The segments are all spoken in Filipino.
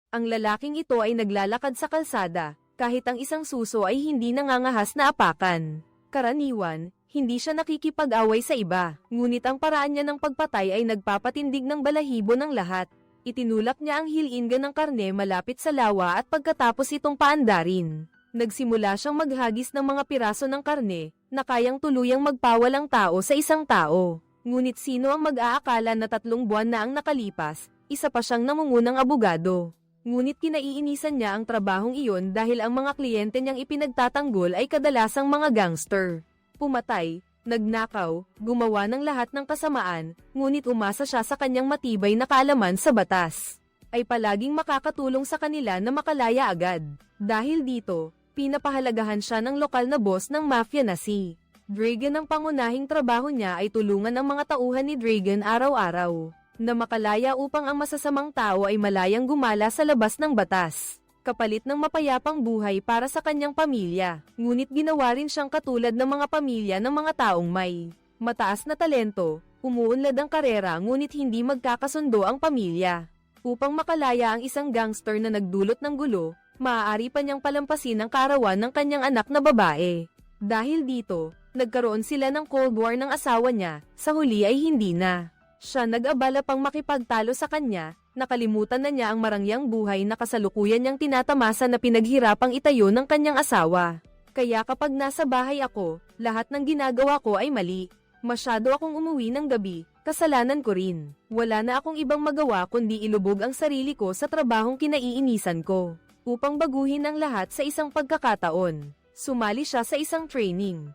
Ang lalaking ito ay naglalakad sa kalsada, kahit ang isang suso ay hindi nangangahas na apakan. Karaniwan, hindi siya nakikipag-away sa iba, ngunit ang paraan niya ng pagpatay ay nagpapatindig ng balahibo ng lahat. Itinulak niya ang hilinga ng karne malapit sa lawa at pagkatapos itong paandarin. Nagsimula siyang maghagis ng mga piraso ng karne, na kayang tuluyang magpawalang tao sa isang tao. Ngunit sino ang mag-aakala na 3 buwan na ang nakalipas, isa pa siyang namungunang abogado. Ngunit kinaiinisan niya ang trabahong iyon dahil ang mga kliyente niyang ipinagtatanggol ay kadalasang mga gangster. Pumatay, nagnakaw, gumawa ng lahat ng kasamaan, ngunit umasa siya sa kanyang matibay na kaalaman sa batas. Ay palaging makakatulong sa kanila na makalaya agad. Dahil dito, pinapahalagahan siya ng lokal na boss ng mafia na si Dragon. Ang pangunahing trabaho niya ay tulungan ang mga tauhan ni Dragon araw-araw na makalaya upang ang masasamang tao ay malayang gumala sa labas ng batas, kapalit ng mapayapang buhay para sa kanyang pamilya. Ngunit ginawa rin siyang katulad ng mga pamilya ng mga taong may mataas na talento, umuunlad ang karera ngunit hindi magkakasundo ang pamilya. Upang makalaya ang isang gangster na nagdulot ng gulo, maaari pa niyang palampasin ang kaarawan ng kanyang anak na babae. Dahil dito, nagkaroon sila ng Cold War ng asawa niya, sa huli ay hindi na siya nag-abala pang makipagtalo sa kanya, nakalimutan na niya ang marangyang buhay na kasalukuyan niyang tinatamasa na pinaghirapang itayo ng kanyang asawa. Kaya kapag nasa bahay ako, lahat ng ginagawa ko ay mali. Masyado akong umuwi ng gabi, kasalanan ko rin. Wala na akong ibang magawa kundi ilubog ang sarili ko sa trabahong kinaiinisan ko. Upang baguhin ang lahat sa isang pagkakataon, sumali siya sa isang training.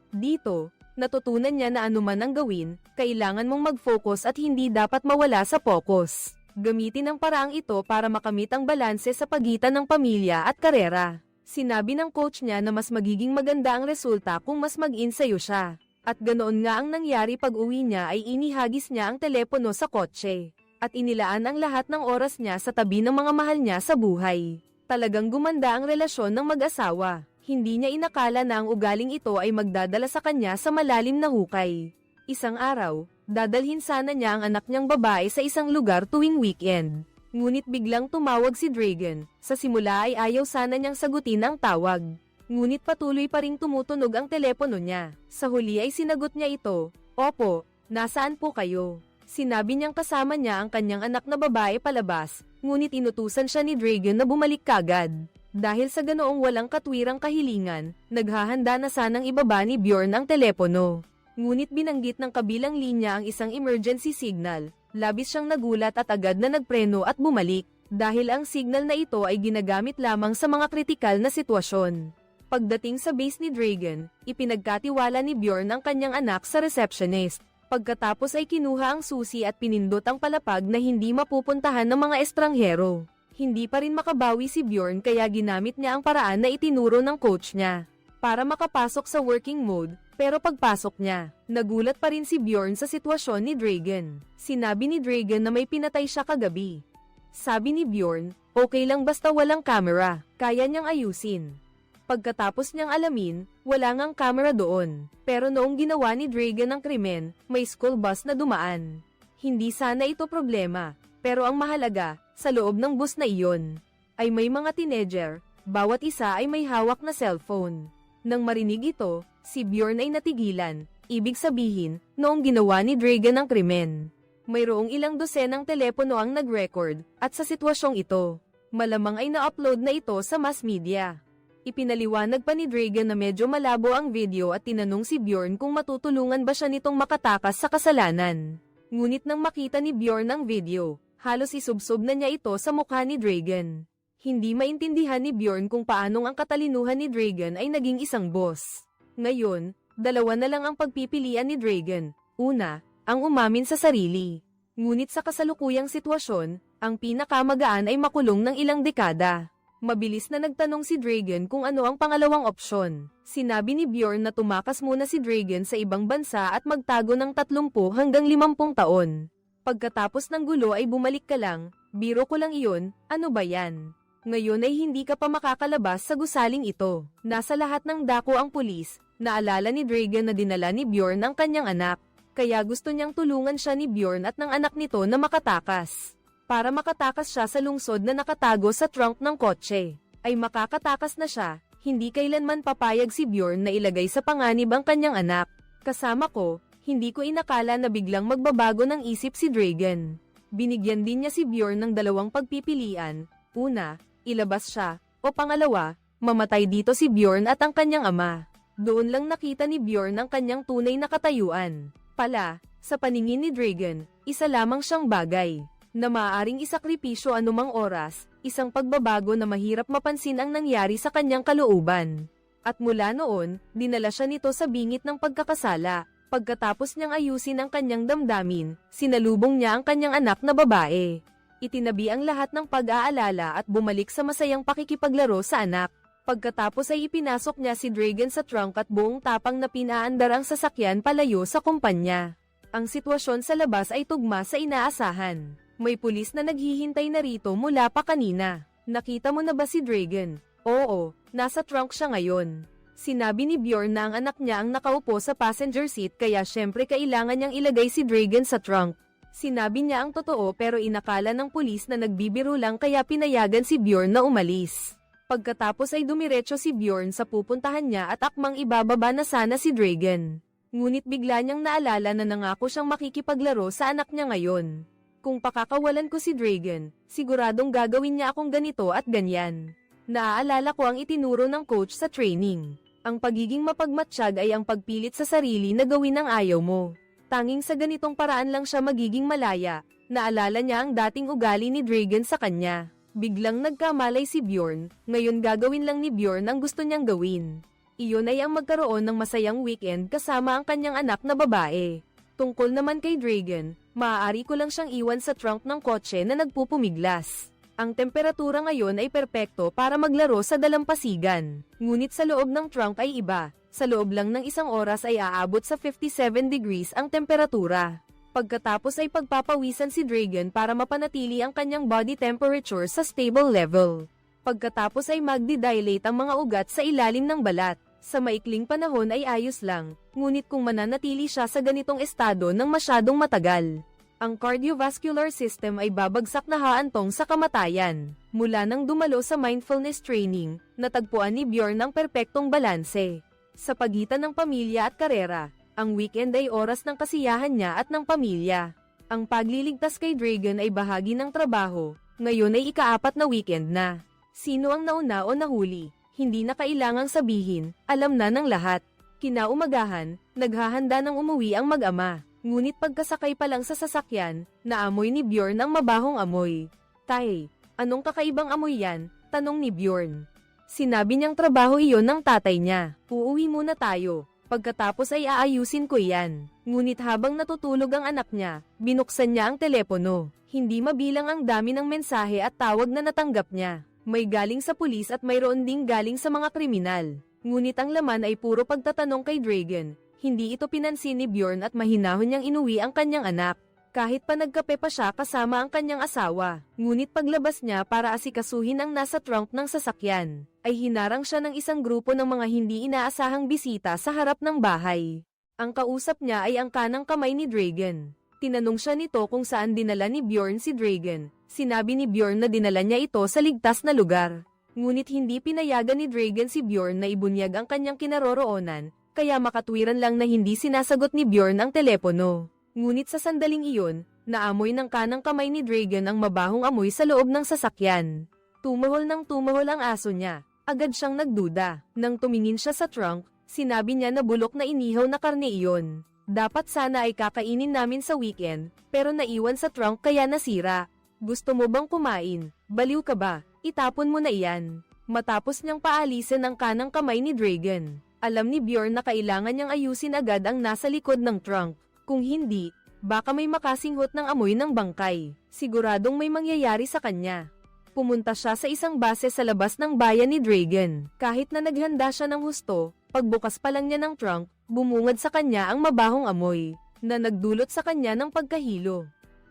Dito, natutunan niya na anuman ang gawin, kailangan mong mag-focus at hindi dapat mawala sa focus. Gamitin ang paraang ito para makamit ang balanse sa pagitan ng pamilya at karera. Sinabi ng coach niya na mas magiging maganda ang resulta kung mas mag-insayo siya. At ganoon nga ang nangyari pag-uwi niya ay inihagis niya ang telepono sa kotse. At inilaan ang lahat ng oras niya sa tabi ng mga mahal niya sa buhay. Talagang gumanda ang relasyon ng mag-asawa. Hindi niya inakala na ang ugaling ito ay magdadala sa kanya sa malalim na hukay. Isang araw, dadalhin sana niya ang anak niyang babae sa isang lugar tuwing weekend. Ngunit biglang tumawag si Dragon. Sa simula ay ayaw sana niyang sagutin ang tawag. Ngunit patuloy pa ring tumutunog ang telepono niya. Sa huli ay sinagot niya ito, "Opo, nasaan po kayo?" Sinabi niyang kasama niya ang kanyang anak na babae palabas, ngunit inutusan siya ni Dragon na bumalik kagad. Dahil sa ganoong walang katwirang kahilingan, naghahanda na sanang ibaba ni Bjorn ang telepono. Ngunit binanggit ng kabilang linya ang isang emergency signal. Labis siyang nagulat at agad na nagpreno at bumalik, dahil ang signal na ito ay ginagamit lamang sa mga kritikal na sitwasyon. Pagdating sa base ni Dragon, ipinagkatiwala ni Bjorn ang kanyang anak sa receptionist. Pagkatapos ay kinuha ang susi at pinindot ang palapag na hindi mapupuntahan ng mga estranghero. Hindi pa rin makabawi si Bjorn kaya ginamit niya ang paraan na itinuro ng coach niya para makapasok sa working mode, pero pagpasok niya, nagulat pa rin si Bjorn sa sitwasyon ni Dragon. Sinabi ni Dragon na may pinatay siya kagabi. Sabi ni Bjorn, okay lang basta walang camera, kaya niyang ayusin. Pagkatapos niyang alamin, wala ngang camera doon, pero noong ginawa ni Dragon ang krimen, may school bus na dumaan. Hindi sana ito problema, pero ang mahalaga, sa loob ng bus na iyon, ay may mga teenager, bawat isa ay may hawak na cellphone. Nang marinig ito, si Bjorn ay natigilan, ibig sabihin, noong ginawa ni Dragon ang krimen. Mayroong ilang dosenang telepono ang nag-record, at sa sitwasyong ito, malamang ay na-upload na ito sa mass media. Ipinaliwanag pa ni Dragon na medyo malabo ang video at tinanong si Bjorn kung matutulungan ba siya nitong makatakas sa kasalanan. Ngunit nang makita ni Bjorn ang video, halos isubsob na niya ito sa mukha ni Dragon. Hindi maintindihan ni Bjorn kung paanong ang katalinuhan ni Dragon ay naging isang boss. Ngayon, dalawa na lang ang pagpipilian ni Dragon. Una, ang umamin sa sarili. Ngunit sa kasalukuyang sitwasyon, ang pinakamagaan ay makulong ng ilang dekada. Mabilis na nagtanong si Dragon kung ano ang pangalawang opsyon. Sinabi ni Bjorn na tumakas muna si Dragon sa ibang bansa at magtago ng 30 hanggang 50 taon. Pagkatapos ng gulo ay bumalik ka lang, biro ko lang iyon, ano ba yan? Ngayon ay hindi ka pa makakalabas sa gusaling ito. Nasa lahat ng dako ang pulis, naalala ni Dragon na dinala ni Bjorn ang kanyang anak, kaya gusto niyang tulungan siya ni Bjorn at ng anak nito na makatakas. para makatakas siya sa lungsod na nakatago sa trunk ng kotse. Ay makakatakas na siya, hindi kailanman papayag si Bjorn na ilagay sa panganib ang kanyang anak. Kasama ko, hindi ko inakala na biglang magbabago ng isip si Dragon. Binigyan din niya si Bjorn ng dalawang pagpipilian, una, ilabas siya, o pangalawa, mamatay dito si Bjorn at ang kanyang ama. Doon lang nakita ni Bjorn ang kanyang tunay na katayuan. Pala, sa paningin ni Dragon, isa lamang siyang bagay, na maaaring isakripisyo anumang oras, isang pagbabago na mahirap mapansin ang nangyari sa kanyang kalooban. At mula noon, dinala siya nito sa bingit ng pagkakasala. Pagkatapos niyang ayusin ang kanyang damdamin, sinalubong niya ang kanyang anak na babae. Itinabi ang lahat ng pag-aalala at bumalik sa masayang pakikipaglaro sa anak. Pagkatapos ay ipinasok niya si Dragon sa trunk at buong tapang na pinaandar ang sasakyan palayo sa kumpanya. Ang sitwasyon sa labas ay tugma sa inaasahan. May pulis na naghihintay na rito mula pa kanina. Nakita mo na ba si Dragon? Oo, nasa trunk siya ngayon. Sinabi ni Bjorn na ang anak niya ang nakaupo sa passenger seat kaya syempre kailangan niyang ilagay si Dragon sa trunk. Sinabi niya ang totoo pero inakala ng pulis na nagbibiro lang kaya pinayagan si Bjorn na umalis. Pagkatapos ay dumiretso si Bjorn sa pupuntahan niya at akmang ibababa na sana si Dragon. Ngunit bigla niyang naalala na nangako siyang makikipaglaro sa anak niya ngayon. Kung pakakawalan ko si Dragon, siguradong gagawin niya akong ganito at ganyan. Naaalala ko ang itinuro ng coach sa training. Ang pagiging mapagmatsyag ay ang pagpilit sa sarili na gawin ang ayaw mo. Tanging sa ganitong paraan lang siya magiging malaya. Naalala niya ang dating ugali ni Dragon sa kanya. Biglang nagkamalay si Bjorn, ngayon gagawin lang ni Bjorn ang gusto niyang gawin. Iyon ay ang magkaroon ng masayang weekend kasama ang kanyang anak na babae. Tungkol naman kay Dragon, maaari ko lang siyang iwan sa trunk ng kotse na nagpupumiglas. Ang temperatura ngayon ay perpekto para maglaro sa dalampasigan. Ngunit sa loob ng trunk ay iba, sa loob lang ng isang oras ay aabot sa 57 degrees ang temperatura. Pagkatapos ay pagpapawisan si Dragon para mapanatili ang kanyang body temperature sa stable level. Pagkatapos ay magdi-dilate ang mga ugat sa ilalim ng balat. Sa maikling panahon ay ayos lang, ngunit kung mananatili siya sa ganitong estado ng masyadong matagal, ang cardiovascular system ay babagsak na haantong sa kamatayan. Mula nang dumalo sa mindfulness training, natagpuan ni Bjorn ang perpektong balanse. Sa pagitan ng pamilya at karera, ang weekend ay oras ng kasiyahan niya at ng pamilya. Ang pagliligtas kay Dragon ay bahagi ng trabaho, ngayon ay ika-4 na weekend na. Sino ang nauna o nahuli? Hindi na kailangang sabihin, alam na ng lahat. Kinaumagahan, naghahanda ng umuwi ang mag-ama. Ngunit pagkasakay pa lang sa sasakyan, naamoy ni Bjorn ang mabahong amoy. Tay, anong kakaibang amoy yan? Tanong ni Bjorn. Sinabi niyang trabaho iyon ng tatay niya. Uuwi muna tayo. Pagkatapos ay aayusin ko yan. Ngunit habang natutulog ang anak niya, binuksan niya ang telepono. Hindi mabilang ang dami ng mensahe at tawag na natanggap niya. May galing sa pulis at mayroon ding galing sa mga kriminal. Ngunit ang laman ay puro pagtatanong kay Dragon. Hindi ito pinansin ni Bjorn at mahinahon niyang inuwi ang kanyang anak. Kahit pa nagkape pa siya kasama ang kanyang asawa. Ngunit paglabas niya para asikasuhin ang nasa trunk ng sasakyan, ay hinarang siya ng isang grupo ng mga hindi inaasahang bisita sa harap ng bahay. Ang kausap niya ay ang kanang kamay ni Dragon. Tinanong siya nito kung saan dinala ni Bjorn si Dragon. Sinabi ni Bjorn na dinala niya ito sa ligtas na lugar. Ngunit hindi pinayagan ni Dragon si Bjorn na ibunyag ang kanyang kinaroroonan, kaya makatwiran lang na hindi sinasagot ni Bjorn ang telepono. Ngunit sa sandaling iyon, naamoy ng kanang kamay ni Dragon ang mabahong amoy sa loob ng sasakyan. Tumahol ng tumahol ang aso niya. Agad siyang nagduda. Nang tumingin siya sa trunk, sinabi niya na bulok na inihaw na karne iyon. Dapat sana ay kakainin namin sa weekend, pero naiwan sa trunk kaya nasira. Gusto mo bang kumain? Baliw ka ba? Itapon mo na iyan. Matapos niyang paalisin ang kanang kamay ni Dragon, alam ni Bjorn na kailangan niyang ayusin agad ang nasa likod ng trunk. Kung hindi, baka may makasinghot ng amoy ng bangkay. Siguradong may mangyayari sa kanya. Pumunta siya sa isang base sa labas ng bayan ni Dragon. Kahit na naghanda siya ng husto, pagbukas pa lang niya ng trunk, bumungad sa kanya ang mabahong amoy, na nagdulot sa kanya ng pagkahilo.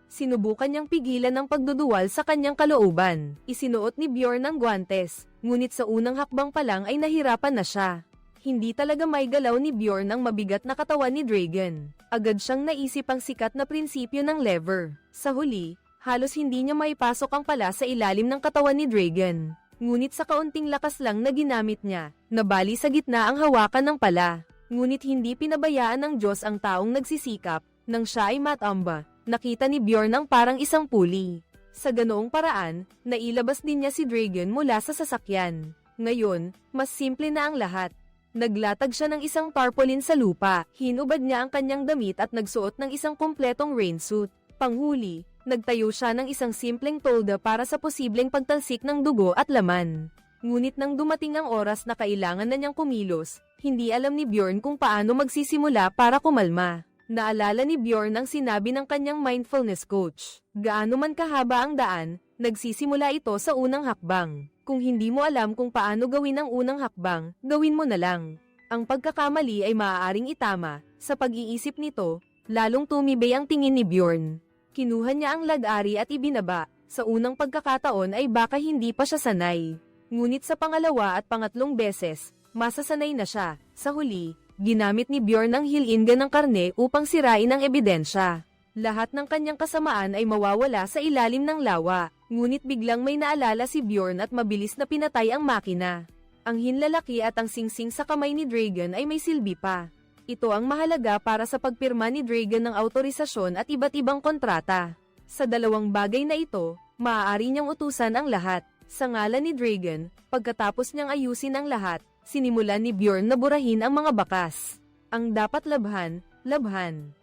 Sinubukan niyang pigilan ang pagduduwal sa kanyang kalooban. Isinuot ni Bjorn ang guwantes, ngunit sa unang hakbang pa lang ay nahirapan na siya. Hindi talaga may galaw ni Bjorn ang mabigat na katawan ni Dragon. Agad siyang naisip ang sikat na prinsipyo ng lever. Sa huli, Halos hindi niya maipasok ang pala sa ilalim ng katawan ni Dragon. Ngunit sa kaunting lakas lang na ginamit niya, nabali sa gitna ang hawakan ng pala. Ngunit hindi pinabayaan ng Diyos ang taong nagsisikap, nang siya ay matamba, nakita ni Bjorn ang parang isang puli. Sa ganoong paraan, nailabas din niya si Dragon mula sa sasakyan. Ngayon, mas simple na ang lahat. Naglatag siya ng isang tarpaulin sa lupa, hinubad niya ang kanyang damit at nagsuot ng isang kumpletong rainsuit. Panghuli, nagtayo siya ng isang simpleng tolda para sa posibleng pagtalsik ng dugo at laman. Ngunit nang dumating ang oras na kailangan na niyang kumilos, hindi alam ni Bjorn kung paano magsisimula para kumalma. Naalala ni Bjorn ang sinabi ng kanyang mindfulness coach. Gaano man kahaba ang daan, nagsisimula ito sa unang hakbang. Kung hindi mo alam kung paano gawin ang unang hakbang, gawin mo na lang. Ang pagkakamali ay maaaring itama. Sa pag-iisip nito, lalong tumibay ang tingin ni Bjorn. Kinuha niya ang lag-ari at ibinaba. Sa unang pagkakataon ay baka hindi pa siya sanay. Ngunit sa pangalawa at pangatlong beses, masasanay na siya. Sa huli, ginamit ni Bjorn ang hilinga ng karne upang sirain ang ebidensya. Lahat ng kanyang kasamaan ay mawawala sa ilalim ng lawa. Ngunit biglang may naalala si Bjorn at mabilis na pinatay ang makina. Ang hinlalaki at ang singsing sa kamay ni Dragon ay may silbi pa. Ito ang mahalaga para sa pagpirma ni Dragon ng autorisasyon at iba't ibang kontrata. Sa dalawang bagay na ito, maaari niyang utusan ang lahat. Sa ngalan ni Dragon, pagkatapos niyang ayusin ang lahat, sinimulan ni Bjorn na burahin ang mga bakas. Ang dapat labhan, labhan.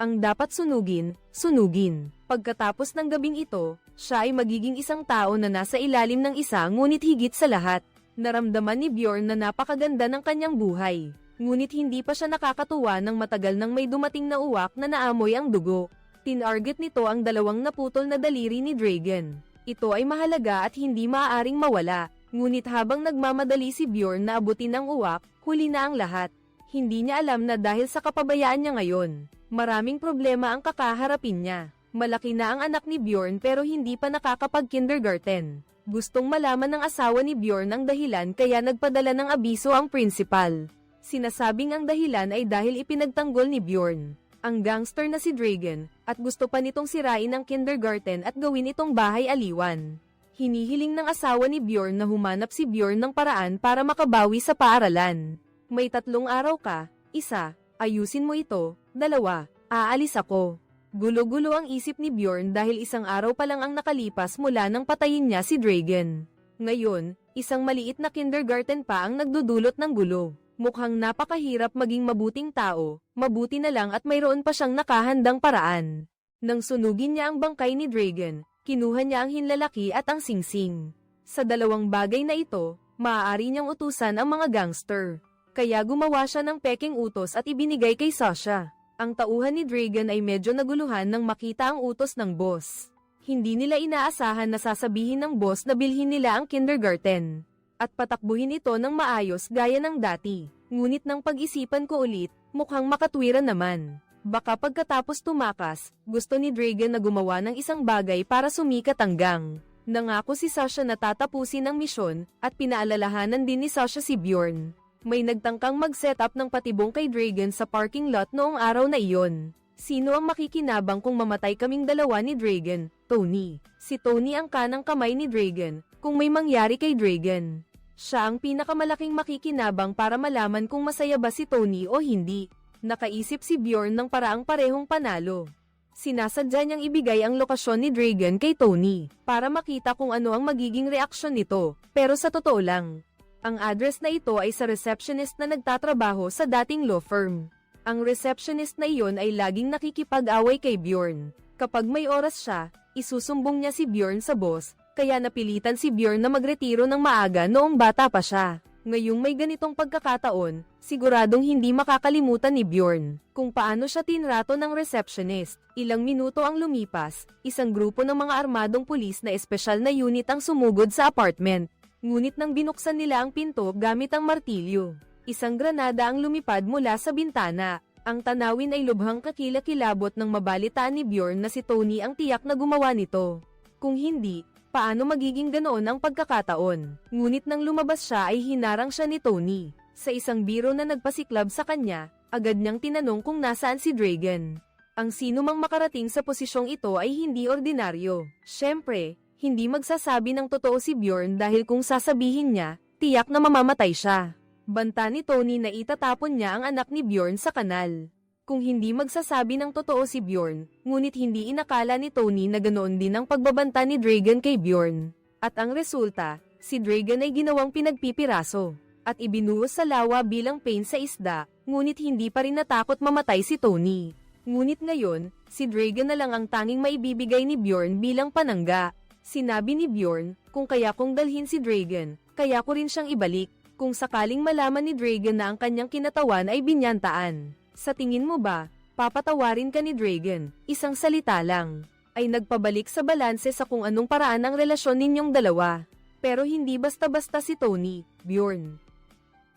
Ang dapat sunugin, sunugin. Pagkatapos ng gabing ito, siya ay magiging isang tao na nasa ilalim ng isa ngunit higit sa lahat. Naramdaman ni Bjorn na napakaganda ng kanyang buhay. Ngunit hindi pa siya nakakatuwa nang matagal nang may dumating na uwak na naamoy ang dugo. Tinarget nito ang dalawang naputol na daliri ni Dragon. Ito ay mahalaga at hindi maaaring mawala. Ngunit habang nagmamadali si Bjorn na abutin ang uwak, huli na ang lahat. Hindi niya alam na dahil sa kapabayaan niya ngayon, maraming problema ang kakaharapin niya. Malaki na ang anak ni Bjorn pero hindi pa nakakapag-kindergarten. Gustong malaman ng asawa ni Bjorn ang dahilan kaya nagpadala ng abiso ang principal. Sinasabing ang dahilan ay dahil ipinagtanggol ni Bjorn, ang gangster na si Dragon, at gusto pa nitong sirain ang kindergarten at gawin itong bahay aliwan. Hinihiling ng asawa ni Bjorn na humanap si Bjorn ng paraan para makabawi sa paaralan. May 3 araw ka, 1, ayusin mo ito, 2, aalis ako. Gulo-gulo ang isip ni Bjorn dahil 1 araw pa lang ang nakalipas mula nang patayin niya si Dragon. Ngayon, isang maliit na kindergarten pa ang nagdudulot ng gulo. Mukhang napakahirap maging mabuting tao, mabuti na lang at mayroon pa siyang nakahandang paraan. Nang sunugin niya ang bangkay ni Dragon, kinuha niya ang hinlalaki at ang singsing. Sa dalawang bagay na ito, maaari niyang utusan ang mga gangster. Kaya gumawa siya ng peking utos at ibinigay kay Sasha. Ang tauhan ni Dragon ay medyo naguluhan nang makita ang utos ng boss. Hindi nila inaasahan na sasabihin ng boss na bilhin nila ang kindergarten at patakbuhin ito ng maayos gaya ng dati. Ngunit nang pag-isipan ko ulit, mukhang makatwiran naman. Baka pagkatapos tumakas, gusto ni Dragon na gumawa ng isang bagay para sumikat ang gang. Nangako si Sasha na tatapusin ang misyon, at pinaalalahanan din ni Sasha si Bjorn. May nagtangkang mag-setup ng patibong kay Dragon sa parking lot noong araw na iyon. Sino ang makikinabang kung mamatay kaming dalawa ni Dragon? Tony. Si Tony ang kanang kamay ni Dragon, kung may mangyari kay Dragon. Siya ang pinakamalaking makikinabang para malaman kung masaya ba si Tony o hindi. Nakaisip si Bjorn ng paraang parehong panalo. Sinasadya niyang ibigay ang lokasyon ni Dragon kay Tony, para makita kung ano ang magiging reaksyon nito, pero sa totoo lang, ang address na ito ay sa receptionist na nagtatrabaho sa dating law firm. Ang receptionist na iyon ay laging nakikipag-away kay Bjorn. Kapag may oras siya, isusumbong niya si Bjorn sa boss, kaya napilitan si Bjorn na magretiro ng maaga noong bata pa siya. Ngayong may ganitong pagkakataon, siguradong hindi makakalimutan ni Bjorn kung paano siya tinrato ng receptionist. Ilang minuto ang lumipas, isang grupo ng mga armadong pulis na espesyal na unit ang sumugod sa apartment. Ngunit nang binuksan nila ang pinto gamit ang martilyo, isang granada ang lumipad mula sa bintana. Ang tanawin ay lubhang kakilakilabot ng mabalitaan ni Bjorn na si Tony ang tiyak na gumawa nito. Kung hindi, paano magiging ganoon ang pagkakataon? Ngunit nang lumabas siya ay hinarang siya ni Tony. Sa isang biro na nagpasiklab sa kanya, agad niyang tinanong kung nasaan si Dragon. Ang sino mang makarating sa posisyong ito ay hindi ordinaryo. Siyempre, hindi magsasabi ng totoo si Bjorn dahil kung sasabihin niya, tiyak na mamamatay siya. Banta ni Tony na itatapon niya ang anak ni Bjorn sa kanal. Kung hindi magsasabi ng totoo si Bjorn, ngunit hindi inakala ni Tony na ganoon din ang pagbabanta ni Dragon kay Bjorn. At ang resulta, si Dragon ay ginawang pinagpipiraso, at ibinuhos sa lawa bilang pain sa isda, ngunit hindi pa rin natakot mamatay si Tony. Ngunit ngayon, si Dragon na lang ang tanging maibibigay ni Bjorn bilang panangga. Sinabi ni Bjorn, kung kaya kong dalhin si Dragon, kaya ko rin siyang ibalik, kung sakaling malaman ni Dragon na ang kanyang kinatawan ay binyantaan. Sa tingin mo ba, papatawarin ka ni Dragon, isang salita lang, ay nagpabalik sa balanse sa kung anong paraan ang relasyon ninyong dalawa. Pero hindi basta-basta si Tony, Bjorn.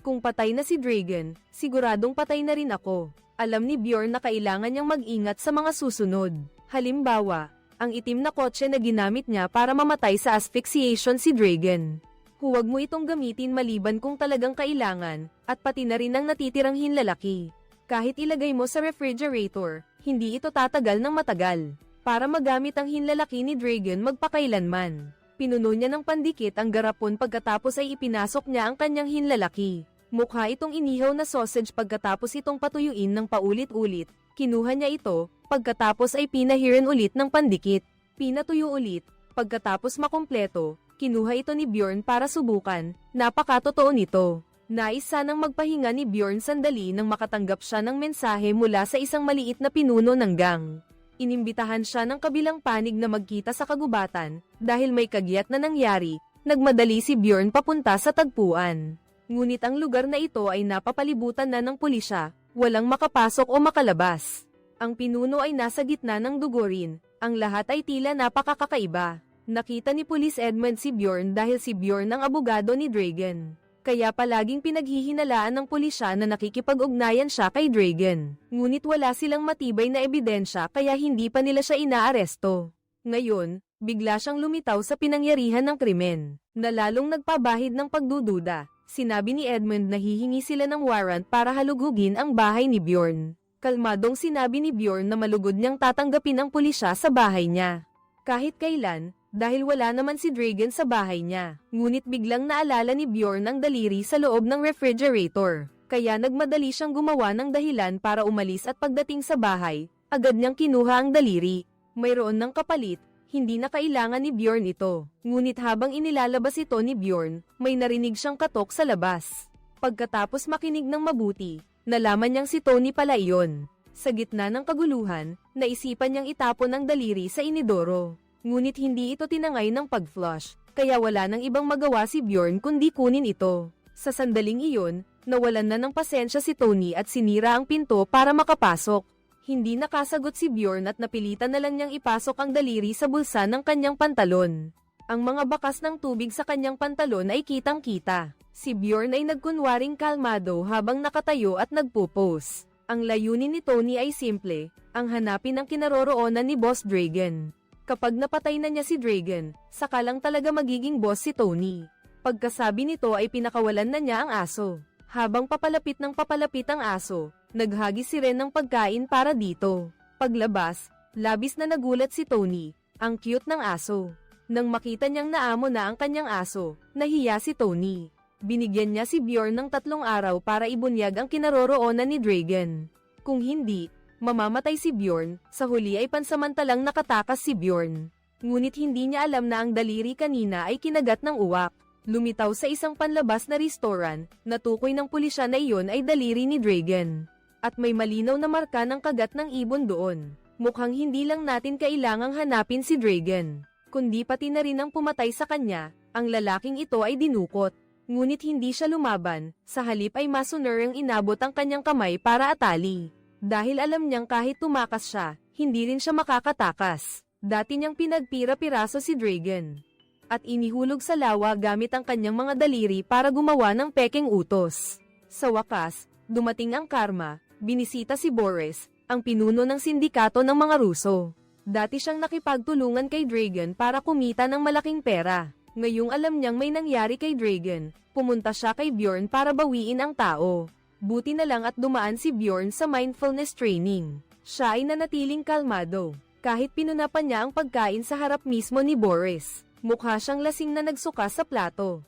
Kung patay na si Dragon, siguradong patay na rin ako. Alam ni Bjorn na kailangan niyang mag-ingat sa mga susunod. Halimbawa, ang itim na kotse na ginamit niya para mamatay sa asphyxiation si Dragon. Huwag mo itong gamitin maliban kung talagang kailangan, at pati na rin ang natitirang hinlalaki. Kahit ilagay mo sa refrigerator, hindi ito tatagal ng matagal. Para magamit ang hinlalaki ni Dragon magpakailanman. Pinuno niya ng pandikit ang garapon pagkatapos ay ipinasok niya ang kanyang hinlalaki. Mukha itong inihaw na sausage pagkatapos itong patuyuin ng paulit-ulit. Kinuha niya ito, pagkatapos ay pinahiran ulit ng pandikit. Pinatuyo ulit, pagkatapos makumpleto, kinuha ito ni Bjorn para subukan. Napakatotoo nito. Nais sanang magpahinga ni Bjorn sandali nang makatanggap siya ng mensahe mula sa isang maliit na pinuno ng gang. Inimbitahan siya ng kabilang panig na magkita sa kagubatan, dahil may kagyat na nangyari, nagmadali si Bjorn papunta sa tagpuan. Ngunit ang lugar na ito ay napapalibutan na ng pulisya, walang makapasok o makalabas. Ang pinuno ay nasa gitna ng dugurin, ang lahat ay tila napakakaiba. Nakita ni Police Edmund si Bjorn dahil si Bjorn ang abogado ni Dragon. Kaya palaging pinaghihinalaan ng pulisya na nakikipag-ugnayan siya kay Dragon. Ngunit wala silang matibay na ebidensya kaya hindi pa nila siya inaaresto. Ngayon, bigla siyang lumitaw sa pinangyarihan ng krimen, na lalong nagpabahid ng pagdududa. Sinabi ni Edmund na hihingi sila ng warrant para halugugin ang bahay ni Bjorn. Kalmadong sinabi ni Bjorn na malugod niyang tatanggapin ang pulisya sa bahay niya. Kahit kailan, dahil wala naman si Dragon sa bahay niya. Ngunit biglang naalala ni Bjorn ang daliri sa loob ng refrigerator. Kaya nagmadali siyang gumawa ng dahilan para umalis at pagdating sa bahay, agad niyang kinuha ang daliri. Mayroon ng kapalit, hindi na kailangan ni Bjorn ito. Ngunit habang inilalabas ito ni Bjorn, may narinig siyang katok sa labas. Pagkatapos makinig ng mabuti, nalaman niyang si Tony pala iyon. Sa gitna ng kaguluhan, naisipan niyang itapon ang daliri sa inidoro. Ngunit hindi ito tinangay ng pag-flush, kaya wala nang ibang magawa si Bjorn kundi kunin ito. Sa sandaling iyon, nawalan na ng pasensya si Tony at sinira ang pinto para makapasok. Hindi nakasagot si Bjorn at napilitan na lang niyang ipasok ang daliri sa bulsa ng kanyang pantalon. Ang mga bakas ng tubig sa kanyang pantalon ay kitang-kita. Si Bjorn ay nagkunwaring kalmado habang nakatayo at nagpo-pose. Ang layunin ni Tony ay simple, ang hanapin ang kinaroroonan ni Boss Dragon. Kapag napatay na niya si Dragon, saka lang talaga magiging boss si Tony. Pagkasabi nito ay pinakawalan na niya ang aso. Habang papalapit ang aso, naghagis si Ren ng pagkain para dito. Paglabas, labis na nagulat si Tony, ang cute ng aso. Nang makita niyang naamo na ang kanyang aso, nahiya si Tony. Binigyan niya si Bjorn ng 3 araw para ibunyag ang kinaroroonan ni Dragon. Kung hindi, mamamatay si Bjorn. Sa huli ay pansamantalang nakatakas si Bjorn. Ngunit hindi niya alam na ang daliri kanina ay kinagat ng uwak. Lumitaw sa isang panlabas na restaurant, natukoy ng pulisya na iyon ay daliri ni Dragon. At may malinaw na marka ng kagat ng ibon doon. Mukhang hindi lang natin kailangang hanapin si Dragon, kundi pati na rin ang pumatay sa kanya. Ang lalaking ito ay dinukot. Ngunit hindi siya lumaban, sa halip ay masunerang inabot ang kanyang kamay para atali. Dahil alam niyang kahit tumakas siya, hindi rin siya makakatakas. Dati niyang pinagpira-piraso si Dragon. At inihulog sa lawa gamit ang kanyang mga daliri para gumawa ng pekeng utos. Sa wakas, dumating ang karma, binisita si Boris, ang pinuno ng sindikato ng mga Ruso. Dati siyang nakipagtulungan kay Dragon para kumita ng malaking pera. Ngayong alam niyang may nangyari kay Dragon, pumunta siya kay Bjorn para bawiin ang tao. Buti na lang at dumaan si Bjorn sa mindfulness training. Siya ay nanatiling kalmado. Kahit pinunapan niya ang pagkain sa harap mismo ni Boris, mukha siyang lasing na nagsuka sa plato.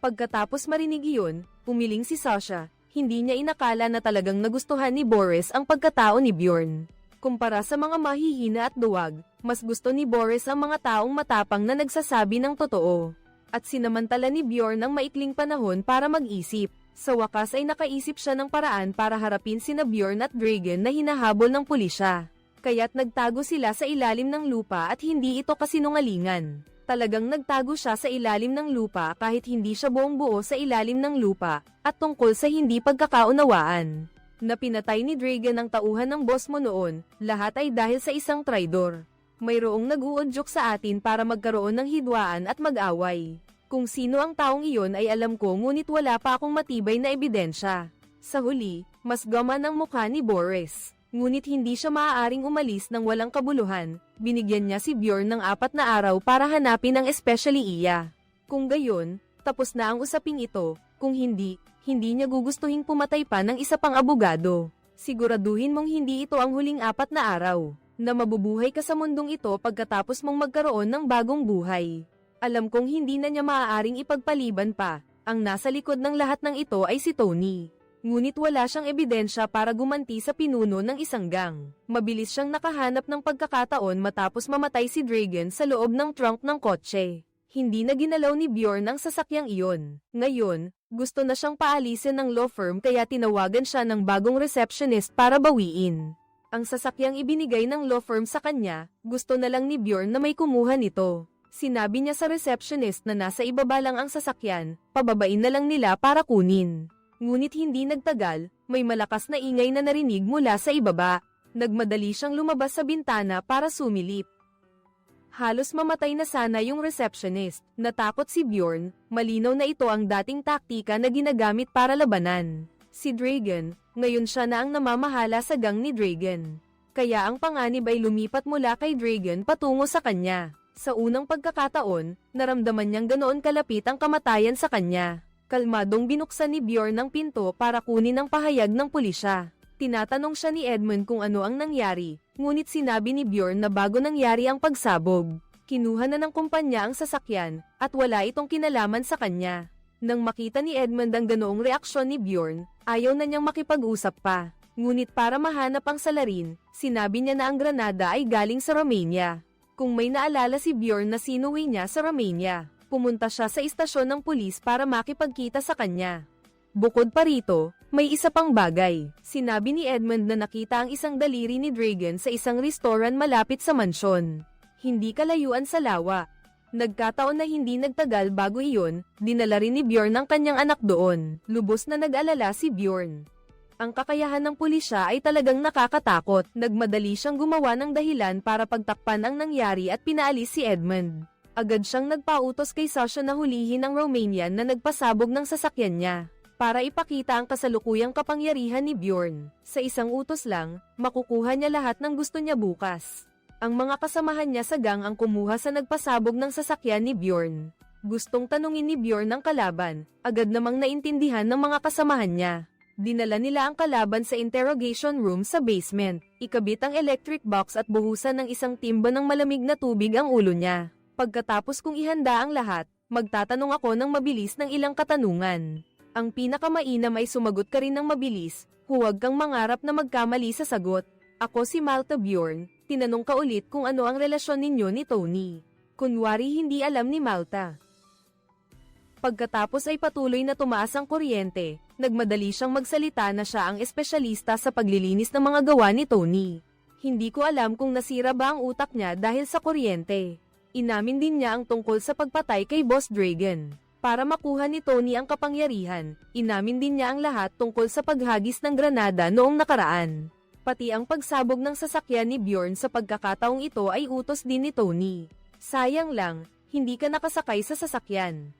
Pagkatapos marinig iyon, umiling si Sasha. Hindi niya inakala na talagang nagustuhan ni Boris ang pagkatao ni Bjorn. Kumpara sa mga mahihina at duwag, mas gusto ni Boris ang mga taong matapang na nagsasabi ng totoo. At sinamantala ni Bjorn ang maikling panahon para mag-isip. Sa wakas ay nakaisip siya ng paraan para harapin sina Bjorn at Dragon na hinahabol ng pulisya. Kaya't nagtago sila sa ilalim ng lupa at hindi ito kasinungalingan. Talagang nagtago siya sa ilalim ng lupa kahit hindi siya buong buo sa ilalim ng lupa, at tungkol sa hindi pagkakaunawaan. Na pinatay ni Dragon ang tauhan ng boss mo noon, lahat ay dahil sa isang traidor. Mayroong nag-uudyok sa atin para magkaroon ng hidwaan at mag-away. Kung sino ang taong iyon ay alam ko ngunit wala pa akong matibay na ebidensya. Sa huli, mas gaman ang mukha ni Boris. Ngunit hindi siya maaaring umalis ng walang kabuluhan. Binigyan niya si Bjorn ng 4 na araw para hanapin ang especially iya. Kung gayon, tapos na ang usaping ito. Kung hindi niya gugustuhing pumatay pa ng isa pang abogado. Siguraduhin mong hindi ito ang huling 4 na araw, na mabubuhay ka sa mundong ito pagkatapos mong magkaroon ng bagong buhay. Alam kong hindi na niya maaaring ipagpaliban pa. Ang nasa likod ng lahat ng ito ay si Tony. Ngunit wala siyang ebidensya para gumanti sa pinuno ng isang gang. Mabilis siyang nakahanap ng pagkakataon matapos mamatay si Dragon sa loob ng trunk ng kotse. Hindi na ginalaw ni Bjorn ang sasakyang iyon. Ngayon, gusto na siyang paalisin ng law firm kaya tinawagan siya ng bagong receptionist para bawiin. Ang sasakyang ibinigay ng law firm sa kanya, gusto na lang ni Bjorn na may kumuha nito. Sinabi niya sa receptionist na nasa ibaba lang ang sasakyan, pababain na lang nila para kunin. Ngunit hindi nagtagal, may malakas na ingay na narinig mula sa ibaba. Nagmadali siyang lumabas sa bintana para sumilip. Halos mamatay na sana yung receptionist. Natakot si Bjorn, malinaw na ito ang dating taktika na ginagamit para labanan si Dragon. Ngayon siya na ang namamahala sa gang ni Dragon. Kaya ang panganib ay lumipat mula kay Dragon patungo sa kanya. Sa unang pagkakataon, naramdaman niyang ganoon kalapit ang kamatayan sa kanya. Kalmadong binuksan ni Bjorn ang pinto para kunin ang pahayag ng pulisya. Tinatanong siya ni Edmund kung ano ang nangyari, ngunit sinabi ni Bjorn na bago nangyari ang pagsabog. Kinuha na ng kumpanya ang sasakyan, at wala itong kinalaman sa kanya. Nang makita ni Edmund ang ganoong reaksyon ni Bjorn, ayaw na niyang makipag-usap pa. Ngunit para mahanap ang salarin, sinabi niya na ang granada ay galing sa Romania. Kung may naalala si Bjorn na sinuwi niya sa Romania, pumunta siya sa istasyon ng pulis para makipagkita sa kanya. Bukod pa rito, may isa pang bagay. Sinabi ni Edmund na nakita ang isang daliri ni Dragon sa isang restoran malapit sa mansyon. Hindi kalayuan sa lawa. Nagkataon na hindi nagtagal bago iyon, dinala rin ni Bjorn ang kanyang anak doon. Lubos na nag-alala si Bjorn. Ang kakayahan ng pulisya ay talagang nakakatakot. Nagmadali siyang gumawa ng dahilan para pagtakpan ang nangyari at pinaalis si Edmund. Agad siyang nagpautos kay Sasha na hulihin ang Romanian na nagpasabog ng sasakyan niya, para ipakita ang kasalukuyang kapangyarihan ni Bjorn. Sa isang utos lang, makukuha niya lahat ng gusto niya bukas. Ang mga kasamahan niya sa gang ang kumuha sa nagpasabog ng sasakyan ni Bjorn. Gustong tanungin ni Bjorn ang kalaban, agad namang naintindihan ng mga kasamahan niya. Dinala nila ang kalaban sa interrogation room sa basement. Ikabit ang electric box at buhusan ng isang timba ng malamig na tubig ang ulo niya. Pagkatapos kong ihanda ang lahat, magtatanong ako ng mabilis ng ilang katanungan. Ang pinakamainam ay sumagot ka rin ng mabilis, huwag kang mangarap na magkamali sa sagot. Ako si Malta Bjorn, tinanong ka ulit kung ano ang relasyon ninyo ni Tony. Kunwari hindi alam ni Malta. Pagkatapos ay patuloy na tumaas ang kuryente, nagmadali siyang magsalita na siya ang espesyalista sa paglilinis ng mga gawa ni Tony. Hindi ko alam kung nasira ba ang utak niya dahil sa kuryente. Inamin din niya ang tungkol sa pagpatay kay Boss Dragon. Para makuha ni Tony ang kapangyarihan, inamin din niya ang lahat tungkol sa paghagis ng granada noong nakaraan. Pati ang pagsabog ng sasakyan ni Bjorn sa pagkakataong ito ay utos din ni Tony. Sayang lang, hindi ka nakasakay sa sasakyan.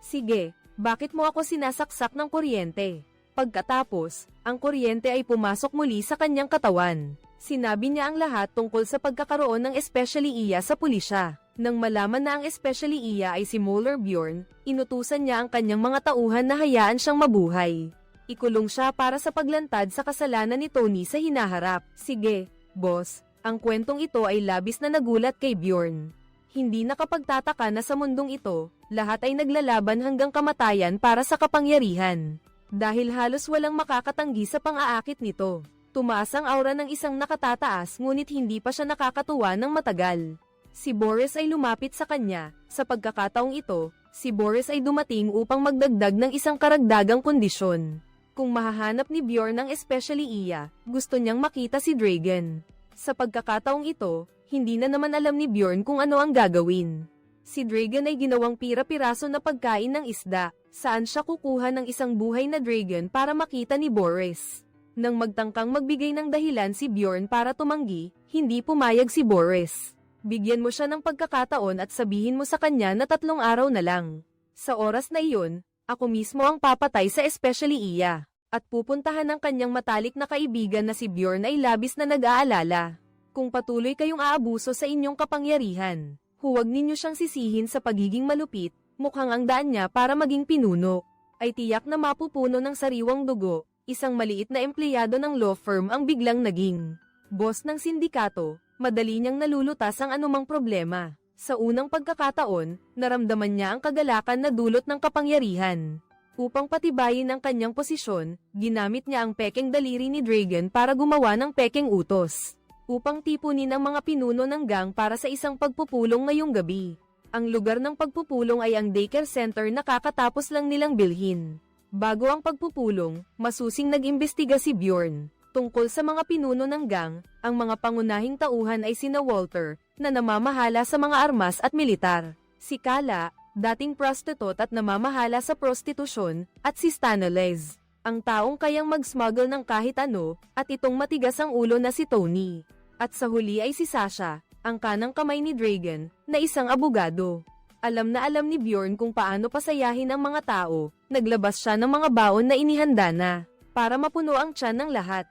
Sige, bakit mo ako sinasaksak ng kuryente? Pagkatapos, ang kuryente ay pumasok muli sa kanyang katawan. Sinabi niya ang lahat tungkol sa pagkakaroon ng especially iya sa pulisya. Nang malaman na ang especially iya ay si Moller Bjorn, inutusan niya ang kanyang mga tauhan na hayaan siyang mabuhay. Ikulong siya para sa paglantad sa kasalanan ni Tony sa hinaharap. Sige, boss, ang kwentong ito ay labis na nagulat kay Bjorn. Hindi nakapagtataka na sa mundong ito, lahat ay naglalaban hanggang kamatayan para sa kapangyarihan. Dahil halos walang makakatanggi sa pang-aakit nito. Tumaas ang aura ng isang nakatataas ngunit hindi pa siya nakakatuwa ng matagal. Si Boris ay lumapit sa kanya. Sa pagkakataong ito, si Boris ay dumating upang magdagdag ng isang karagdagang kondisyon. Kung mahahanap ni Bjorn ang especially iya, gusto niyang makita si Dragon. Sa pagkakataong ito, hindi na naman alam ni Bjorn kung ano ang gagawin. Si Dragon ay ginawang pira-piraso na pagkain ng isda, saan siya kukuha ng isang buhay na dragon para makita ni Boris. Nang magtangkang magbigay ng dahilan si Bjorn para tumanggi, hindi pumayag si Boris. Bigyan mo siya ng pagkakataon at sabihin mo sa kanya na 3 araw na lang. Sa oras na iyon, ako mismo ang papatay sa especially iya. At pupuntahan ng kanyang matalik na kaibigan na si Bjorn ay labis na nag-aalala. Kung patuloy kayong aabuso sa inyong kapangyarihan, huwag ninyo siyang sisihin sa pagiging malupit, mukhang ang daan niya para maging pinuno, ay tiyak na mapupuno ng sariwang dugo, isang maliit na empleyado ng law firm ang biglang naging boss ng sindikato, madali niyang nalulutas ang anumang problema. Sa unang pagkakataon, naramdaman niya ang kagalakan na dulot ng kapangyarihan. Upang patibayin ang kanyang posisyon, ginamit niya ang pekeng daliri ni Dragon para gumawa ng pekeng utos. Upang tipunin ang mga pinuno ng gang para sa isang pagpupulong ngayong gabi. Ang lugar ng pagpupulong ay ang daycare center na kakatapos lang nilang bilhin. Bago ang pagpupulong, masusing nag-imbestiga si Bjorn. Tungkol sa mga pinuno ng gang, ang mga pangunahing tauhan ay sina Walter, na namamahala sa mga armas at militar. Si Kala, dating prostitute at namamahala sa prostitusyon, at si Stanley, ang taong kayang mag-smuggle ng kahit ano, at itong matigas ang ulo na si Tony. At sa huli ay si Sasha, ang kanang kamay ni Dragon, na isang abogado. Alam na alam ni Bjorn kung paano pasayahin ang mga tao, naglabas siya ng mga baon na inihanda na, para mapuno ang tiyan ng lahat.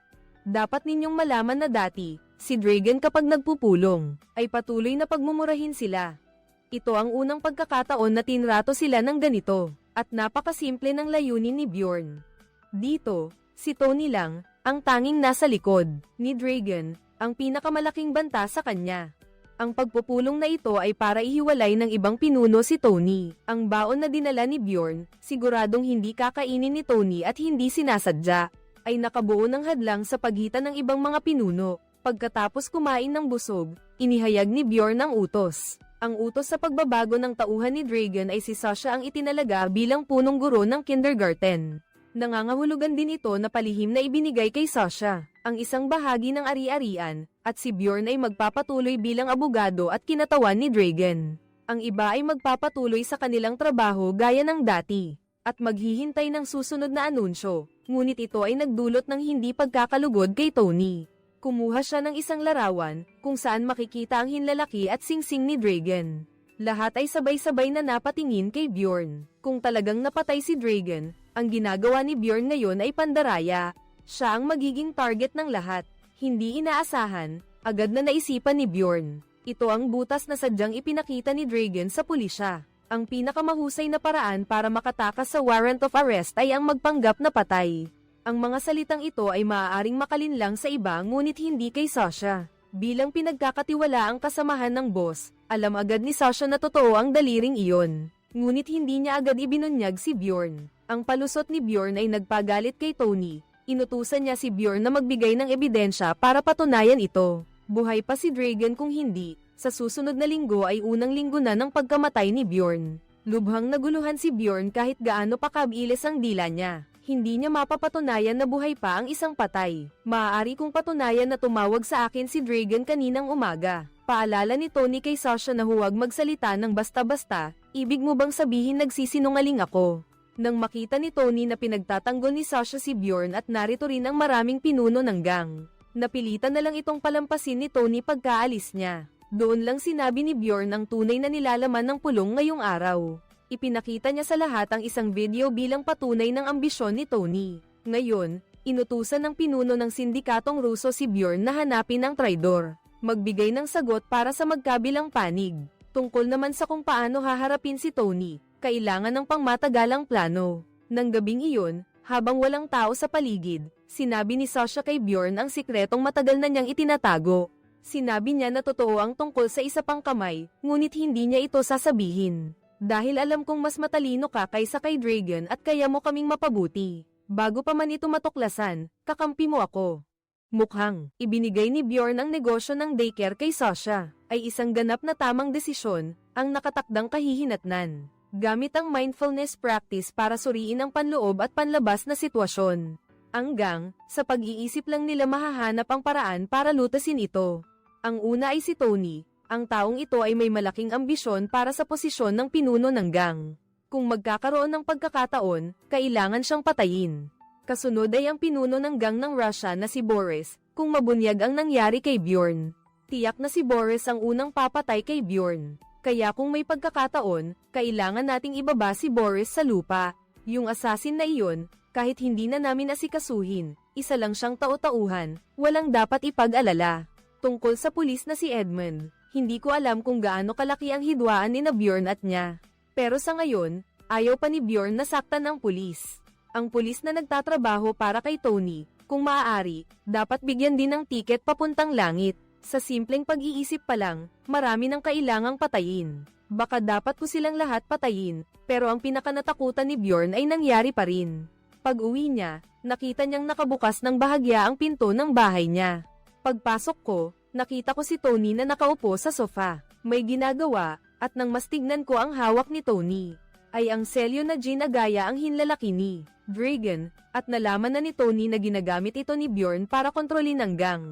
Dapat ninyong malaman na dati, si Dragon kapag nagpupulong, ay patuloy na pagmumurahin sila. Ito ang unang pagkakataon na tinrato sila ng ganito, at napakasimple ng layunin ni Bjorn. Dito, si Tony lang, ang tanging nasa likod, ni Dragon, ang pinakamalaking banta sa kanya. Ang pagpupulong na ito ay para ihiwalay ng ibang pinuno si Tony. Ang baon na dinala ni Bjorn, siguradong hindi kakainin ni Tony at hindi sinasadya, ay nakabuo ng hadlang sa pagitan ng ibang mga pinuno. Pagkatapos kumain ng busog, inihayag ni Bjorn ang utos. Ang utos sa pagbabago ng tauhan ni Dragon ay si Sasha ang itinalaga bilang punong guro ng kindergarten. Nangangahulugan din ito na palihim na ibinigay kay Sasha, ang isang bahagi ng ari-arian, at si Bjorn ay magpapatuloy bilang abogado at kinatawan ni Dragon. Ang iba ay magpapatuloy sa kanilang trabaho gaya ng dati, at maghihintay ng susunod na anunsyo, ngunit ito ay nagdulot ng hindi pagkakalugod kay Tony. Kumuha siya ng isang larawan, kung saan makikita ang hinlalaki at singsing ni Dragon. Lahat ay sabay-sabay na napatingin kay Bjorn. Kung talagang napatay si Dragon, ang ginagawa ni Bjorn ngayon ay pandaraya. Siya ang magiging target ng lahat. Hindi inaasahan, agad na naisipan ni Bjorn. Ito ang butas na sadyang ipinakita ni Dragon sa pulisya. Ang pinakamahusay na paraan para makatakas sa warrant of arrest ay ang magpanggap na patay. Ang mga salitang ito ay maaaring makalinlang sa iba ngunit hindi kay Sasha. Bilang pinagkakatiwala ang kasamahan ng boss, alam agad ni Sasha na totoo ang daliring iyon. Ngunit hindi niya agad ibinunyag si Bjorn. Ang palusot ni Bjorn ay nagpagalit kay Tony. Inutusan niya si Bjorn na magbigay ng ebidensya para patunayan ito. Buhay pa si Dragon kung hindi, sa susunod na linggo ay unang linggo na ng pagkamatay ni Bjorn. Lubhang naguluhan si Bjorn kahit gaano pa kabilis ang dila niya. Hindi niya mapapatunayan na buhay pa ang isang patay. Maaari kong patunayan na tumawag sa akin si Dragon kaninang umaga. Paalala ni Tony kay Sasha na huwag magsalita ng basta-basta, ibig mo bang sabihin nagsisinungaling ako? Nang makita ni Tony na pinagtatanggol ni Sasha si Bjorn at narito rin ang maraming pinuno ng gang, napilitan na lang itong palampasin ni Tony pagkaalis niya. Doon lang sinabi ni Bjorn ang tunay na nilalaman ng pulong ngayong araw. Ipinakita niya sa lahat ang isang video bilang patunay ng ambisyon ni Tony. Ngayon, inutusan ng pinuno ng sindikatong Russo si Bjorn na hanapin ang traidor. Magbigay ng sagot para sa magkabilang panig. Tungkol naman sa kung paano haharapin si Tony, kailangan ng pangmatagalang plano. Nang gabing iyon, Habang walang tao sa paligid, sinabi ni Sasha kay Bjorn ang sikretong matagal na niyang itinatago. Sinabi niya na totoo ang tungkol sa isa pang kamay, ngunit hindi niya ito sasabihin. Dahil alam kong mas matalino ka kaysa kay Dragon at kaya mo kaming mapabuti. Bago pa man ito matuklasan, kakampi mo ako. Mukhang ibinigay ni Bjorn ang negosyo ng daycare kay Sasha, ay isang ganap na tamang desisyon, ang nakatakdang kahihinatnan. Gamit ang mindfulness practice para suriin ang panloob at panlabas na sitwasyon. Hanggang, sa pag-iisip lang nila mahahanap ang paraan para lutasin ito. Ang una ay si Tony, ang taong ito ay may malaking ambisyon para sa posisyon ng pinuno ng gang. Kung magkakaroon ng pagkakataon, kailangan siyang patayin. Kasunod ay ang pinuno ng gang ng Russia na si Boris, kung mabunyag ang nangyari kay Bjorn. Tiyak na si Boris ang unang papatay kay Bjorn. Kaya kung may pagkakataon, kailangan nating ibaba si Boris sa lupa. Yung assassin na iyon, kahit hindi na namin asikasuhin, isa lang siyang tau-tauhan, walang dapat ipag-alala. Tungkol sa pulis na si Edmund, hindi ko alam kung gaano kalaki ang hidwaan ni na Bjorn at niya. Pero sa ngayon, ayaw pa ni Bjorn na saktan ng pulis. Ang pulis na nagtatrabaho para kay Tony, kung maaari, dapat bigyan din ng tiket papuntang langit. Sa simpleng pag-iisip pa lang, marami nang kailangang patayin. Baka dapat ko silang lahat patayin, pero ang pinakanatakutan ni Bjorn ay nangyari pa rin. Pag-uwi niya, nakita niyang nakabukas ng bahagya ang pinto ng bahay niya. Pagpasok ko, nakita ko si Tony na nakaupo sa sofa, may ginagawa, at nang mas tignan ko ang hawak ni Tony, ay ang selyo na ginagaya ang hinlalaki ni Dragon, at nalaman na ni Tony na ginagamit ito ni Bjorn para kontrolin ang gang.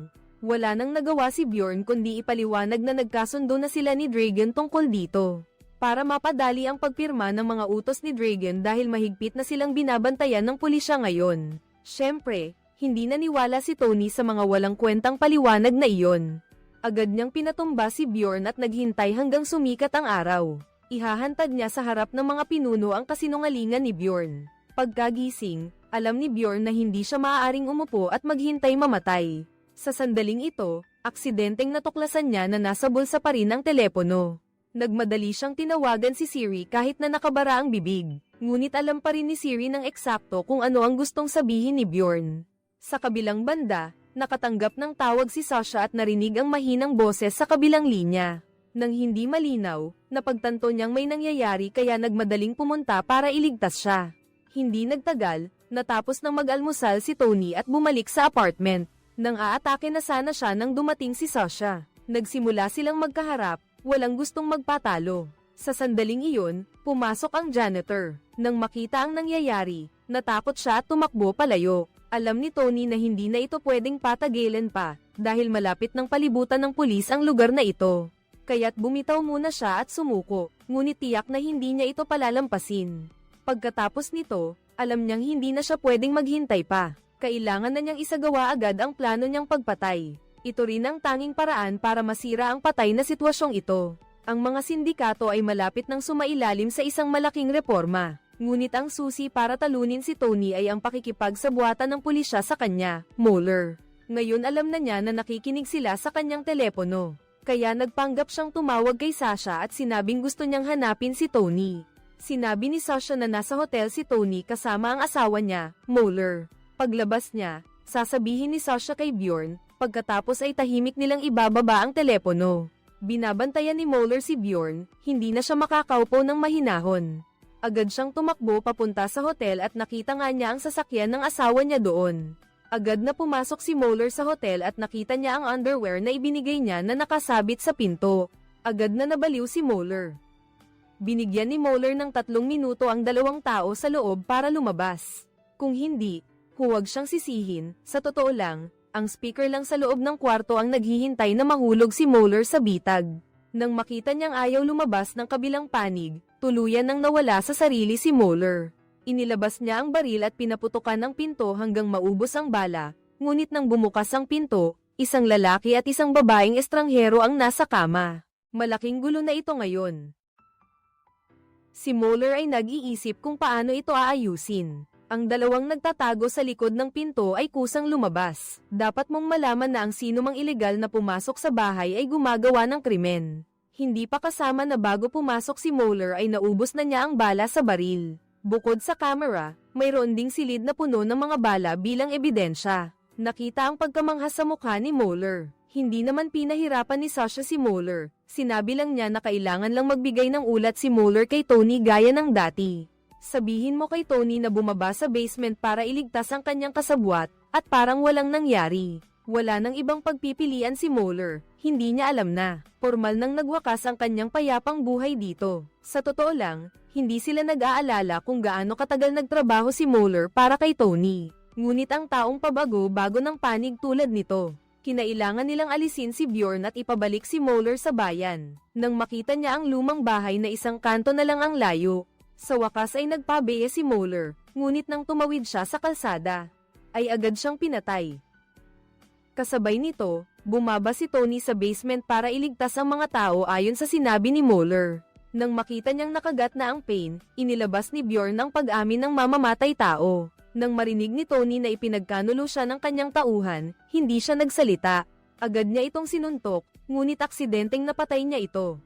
Wala nang nagawa si Bjorn kundi ipaliwanag na nagkasundo na sila ni Dragon tungkol dito. Para mapadali ang pagpirma ng mga utos ni Dragon dahil mahigpit na silang binabantayan ng pulisya ngayon. Siyempre, hindi naniwala si Tony sa mga walang kwentang paliwanag na iyon. Agad niyang pinatumba si Bjorn at naghintay hanggang sumikat ang araw. Ihahantad niya sa harap ng mga pinuno ang kasinungalingan ni Bjorn. Pagkagising, alam ni Bjorn na hindi siya maaaring umupo at maghintay mamatay. Sa sandaling ito, aksidenteng natuklasan niya na nasa bulsa pa rin ang telepono. Nagmadali siyang tinawagan si Siri kahit na nakabara ang bibig. Ngunit alam pa rin ni Siri ng eksakto kung ano ang gustong sabihin ni Bjorn. Sa kabilang banda, nakatanggap ng tawag si Sasha at narinig ang mahinang boses sa kabilang linya. Nang hindi malinaw, napagtanto niyang may nangyayari kaya nagmadaling pumunta para iligtas siya. Hindi nagtagal, natapos ng mag-almusal si Tony at bumalik sa apartment. Nang aatake na sana siya nang dumating si Sasha. Nagsimula silang magkaharap, walang gustong magpatalo. Sa sandaling iyon, pumasok ang janitor. Nang makita ang nangyayari, natakot siya at tumakbo palayo. Alam ni Tony na hindi na ito pwedeng patagilan pa, dahil malapit ng palibutan ng pulis ang lugar na ito. Kaya't bumitaw muna siya at sumuko, ngunit tiyak na hindi niya ito palalampasin. Pagkatapos nito, alam niyang hindi na siya pwedeng maghintay pa. Kailangan na niyang isagawa agad ang plano niyang pagpatay. Ito rin ang tanging paraan para masira ang patay na sitwasyong ito. Ang mga sindikato ay malapit nang sumailalim sa isang malaking reforma. Ngunit ang susi para talunin si Tony ay ang pakikipagsabuatan ng pulisya sa kanya, Moeller. Ngayon alam na niya na nakikinig sila sa kanyang telepono. Kaya nagpanggap siyang tumawag kay Sasha at sinabing gusto niyang hanapin si Tony. Sinabi ni Sasha na nasa hotel si Tony kasama ang asawa niya, Moeller. Paglabas niya, sasabihin ni Sasha kay Bjorn, pagkatapos ay tahimik nilang ibababa ang telepono. Binabantayan ni Moeller si Bjorn, hindi na siya makakaupo ng mahinahon. Agad siyang tumakbo papunta sa hotel at nakita nga niya ang sasakyan ng asawa niya doon. Agad na pumasok si Moeller sa hotel at nakita niya ang underwear na ibinigay niya na nakasabit sa pinto. Agad na nabaliw si Moeller. Binigyan ni Moeller ng 3 minuto ang 2 tao sa loob para lumabas. Kung hindi, huwag siyang sisihin. Sa totoo lang, ang speaker lang sa loob ng kwarto ang naghihintay na mahulog si Moeller sa bitag. Nang makita niyang ayaw lumabas ng kabilang panig, tuluyan nang nawala sa sarili si Moeller. Inilabas niya ang baril at pinaputukan ang pinto hanggang maubos ang bala, ngunit nang bumukas ang pinto, isang lalaki at isang babaeng estranghero ang nasa kama. Malaking gulo na ito ngayon. Si Moeller ay nag-iisip kung paano ito aayusin. Ang dalawang nagtatago sa likod ng pinto ay kusang lumabas. Dapat mong malaman na ang sino mang ilegal na pumasok sa bahay ay gumagawa ng krimen. Hindi pa kasama na bago pumasok si Moeller ay naubos na niya ang bala sa baril. Bukod sa camera, mayroon ding silid na puno ng mga bala bilang ebidensya. Nakita ang pagkamangha sa mukha ni Moeller. Hindi naman pinahirapan ni Sasha si Moeller. Sinabi lang niya na kailangan lang magbigay ng ulat si Moeller kay Tony gaya ng dati. Sabihin mo kay Tony na bumaba sa basement para iligtas ang kanyang kasabwat, at parang walang nangyari. Wala nang ibang pagpipilian si Moeller. Hindi niya alam na formal nang nagwakas ang kanyang payapang buhay dito. Sa totoo lang, hindi sila nag-aalala kung gaano katagal nagtrabaho si Moeller para kay Tony. Ngunit ang taong pabago-bago ng panig tulad nito. Kinailangan nilang alisin si Bjorn at ipabalik si Moeller sa bayan. Nang makita niya ang lumang bahay na isang kanto na lang ang layo, sa wakas ay nagpabeye si Moeller, ngunit nang tumawid siya sa kalsada, ay agad siyang pinatay. Kasabay nito, bumaba si Tony sa basement para iligtas ang mga tao ayon sa sinabi ni Moeller. Nang makita niyang nakagat na ang pain, inilabas ni Bjorn ang pag-amin ng mamamatay tao. Nang marinig ni Tony na ipinagkanulo siya ng kanyang tauhan, hindi siya nagsalita. Agad niya itong sinuntok, ngunit aksidenteng napatay niya ito.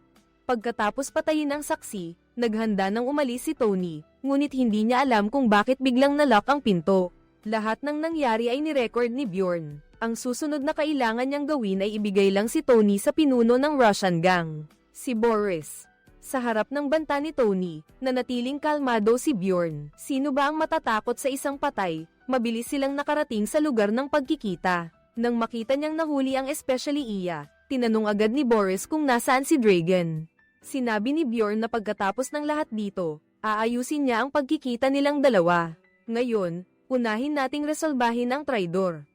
Pagkatapos patayin ang saksi, naghanda nang umalis si Tony, ngunit hindi niya alam kung bakit biglang nalock ang pinto. Lahat ng nangyari ay nirecord ni Bjorn. Ang susunod na kailangan niyang gawin ay ibigay lang si Tony sa pinuno ng Russian gang, si Boris. Sa harap ng banta ni Tony, nanatiling kalmado si Bjorn. Sino ba ang matatakot sa isang patay? Mabilis silang nakarating sa lugar ng pagkikita. Nang makita niyang nahuli ang especially Iya, tinanong agad ni Boris kung nasaan si Dragon. Sinabi ni Bjorn na pagkatapos ng lahat dito, aayusin niya ang pagkikita nilang dalawa. Ngayon, unahin nating resolbahin ang traidor.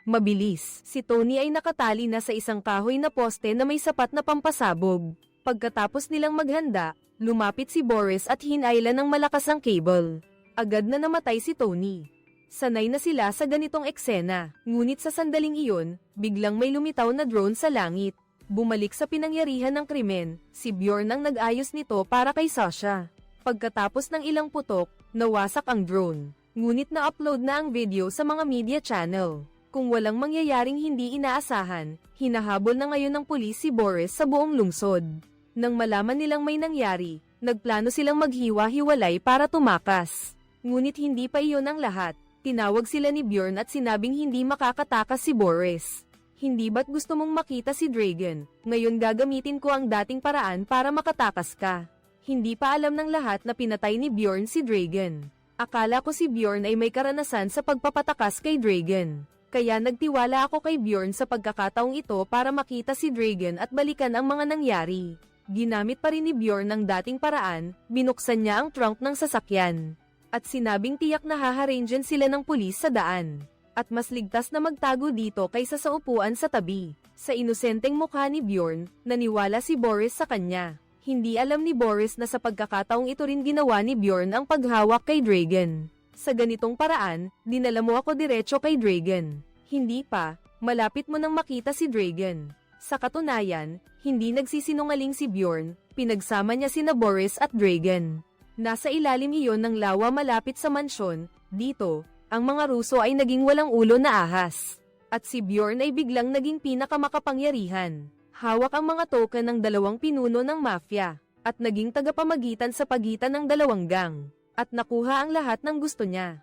Mabilis, si Tony ay nakatali na sa isang kahoy na poste na may sapat na pampasabog. Pagkatapos nilang maghanda, lumapit si Boris at hinailan ng malakas ang cable. Agad na namatay si Tony. Sanay na sila sa ganitong eksena, ngunit sa sandaling iyon, biglang may lumitaw na drone sa langit. Bumalik sa pinangyarihan ng krimen, si Bjorn ang nag-ayos nito para kay Sasha. Pagkatapos ng ilang putok, nawasak ang drone. Ngunit na-upload na ang video sa mga media channel. Kung walang mangyayaring hindi inaasahan, hinahabol na ngayon ng pulis si Boris sa buong lungsod. Nang malaman nilang may nangyari, nagplano silang maghiwa-hiwalay para tumakas. Ngunit hindi pa iyon ang lahat. Tinawag sila ni Bjorn at sinabing hindi makakatakas si Boris. Hindi ba't gusto mong makita si Dragon? Ngayon gagamitin ko ang dating paraan para makatakas ka. Hindi pa alam ng lahat na pinatay ni Bjorn si Dragon. Akala ko si Bjorn ay may karanasan sa pagpapatakas kay Dragon. Kaya nagtiwala ako kay Bjorn sa pagkakataong ito para makita si Dragon at balikan ang mga nangyari. Ginamit pa rin ni Bjorn ang dating paraan, binuksan niya ang trunk ng sasakyan. At sinabing tiyak na haharangean sila ng pulis sa daan. At mas ligtas na magtago dito kaysa sa upuan sa tabi. Sa inosenteng mukha ni Bjorn, naniwala si Boris sa kanya. Hindi alam ni Boris na sa pagkakataong ito rin ginawa ni Bjorn ang paghawak kay Dragon. Sa ganitong paraan, dinala mo ako diretso kay Dragon. Hindi pa, malapit mo nang makita si Dragon. Sa katunayan, hindi nagsisinungaling si Bjorn, pinagsama niya sina Boris at Dragon. Nasa ilalim iyon ng lawa malapit sa mansyon, dito, ang mga Ruso ay naging walang ulo na ahas. At si Bjorn ay biglang naging pinakamakapangyarihan. Hawak ang mga token ng dalawang pinuno ng mafia, at naging tagapamagitan sa pagitan ng dalawang gang. At nakuha ang lahat ng gusto niya.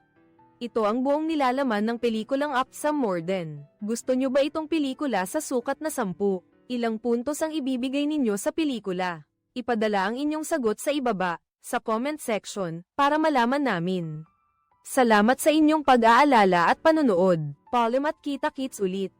Ito ang buong nilalaman ng pelikulang Up Some More Than. Gusto nyo ba itong pelikula sa sukat na 10? Ilang puntos ang ibibigay ninyo sa pelikula? Ipadala ang inyong sagot sa ibaba, sa comment section, para malaman namin. Salamat sa inyong pag-aalala at panonood. Paalam at kita-kits ulit.